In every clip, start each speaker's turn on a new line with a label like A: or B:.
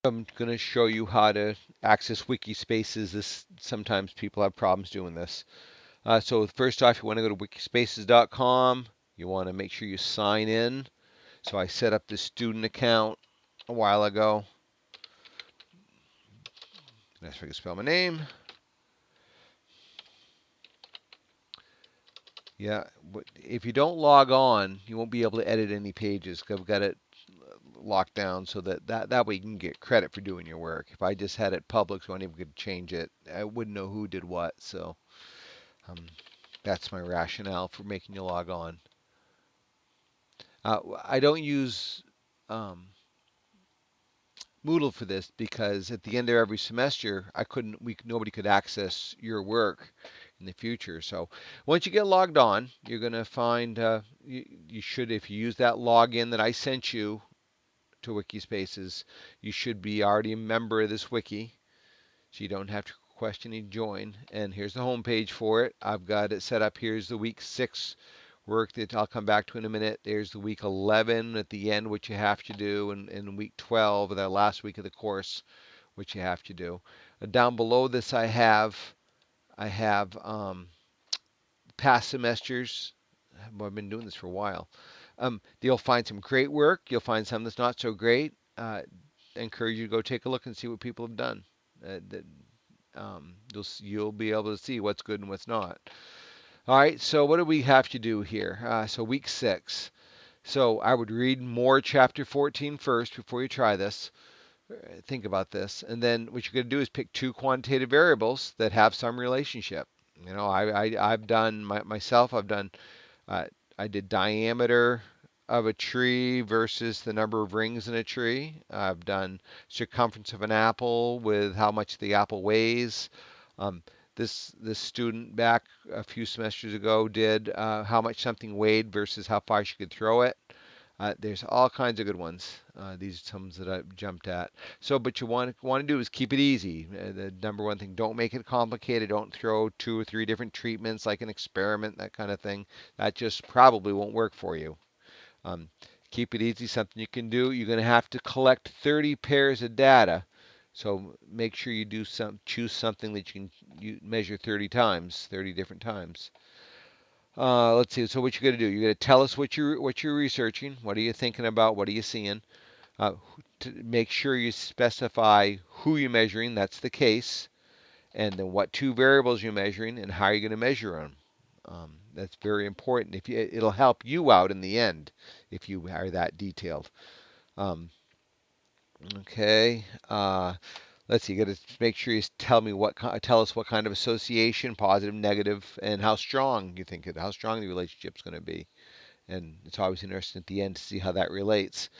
A: I'm going to show you how to access wiki spaces. Sometimes people have problems doing this. So first off, you want to go to wikispaces.com. You want to make sure you sign in. So I set up this student account a while ago. That's if I can spell my name. Yeah, if you don't log on, you won't be able to edit any pages. 'Cause I've got it locked down so that way you can get credit for doing your work. If I just had it public so anyone could change it, I wouldn't know who did what. So um, that's my rationale for making you log on. I don't use um, Moodle for this because at the end of every semester, nobody could access your work in the future. So once you get logged on, you're going to find you should, if you use that login that I sent you to Wikispaces, you should be already a member of this wiki, so you don't have to question any join. And here's the home page for it. I've got it set up. Here's the week 6 work that I'll come back to in a minute. There's the week 11 at the end, which you have to do, and week 12, the last week of the course, which you have to do. Down below this, I have past semesters. Well, I've been doing this for a while. You'll find some great work. You'll find some that's not so great. I encourage you to go take a look and see what people have done. You'll be able to see what's good and what's not. All right, so what do we have to do here? So week 6. So I would read more chapter 14 first before you try this. Think about this, and then what you're going to do is pick two quantitative variables that have some relationship. I've done myself. Uh, I did diameter of a tree versus the number of rings in a tree. I've done circumference of an apple with how much the apple weighs. Um, this student back a few semesters ago did how much something weighed versus how far she could throw it. There's all kinds of good ones. These are some that I've jumped at. So, but you want to do is keep it easy. The number one thing, don't make it complicated. Don't throw 2 or 3 different treatments like an experiment, that kind of thing. That just probably won't work for you. Um, Keep it easy. Something you can do. You're going to have to collect 30 pairs of data. So make sure you choose something that you measure 30 times, 30 different times. Let's see. So what you're going to do? You're going to tell us what you're researching. What are you thinking about? What are you seeing? Uh, to make sure you specify who you're measuring. That's the case, and then what 2 variables you're measuring and how you're going to measure them. That's very important. It'll help you out in the end if you are that detailed. Um, okay. Let's see. You got to make sure you tell us what kind of association, positive, negative, and how strong you think how strong the relationship's going to be. And it's always interesting at the end to see how that relates.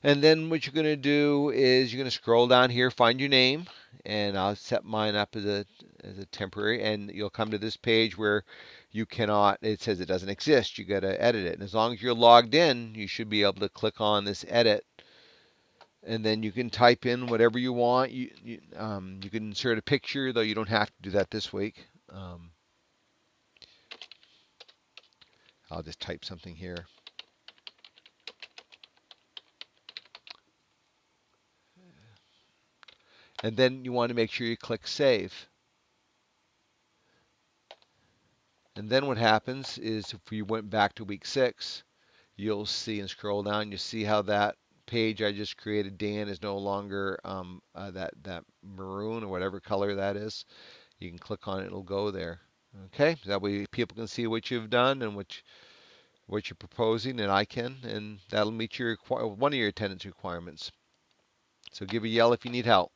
A: And then what you're going to do is you're going to scroll down here, find your name, and I'll set mine up as a temporary, and you'll come to this page where you cannot, it says it doesn't exist. You got to edit it. And as long as you're logged in, you should be able to click on this edit, and then you can type in whatever you want. You can insert a picture, though you don't have to do that this week. I'll just type something here. And then you want to make sure you click save. And then what happens is if we went back to week 6, you'll see and scroll down, you see how that page I just created, Dan, is no longer that maroon or whatever color that is. You can click on it, it'll go there. Okay, that way people can see what you've done and what you're proposing, and I can, and that'll meet one of your attendance requirements. So give a yell if you need help.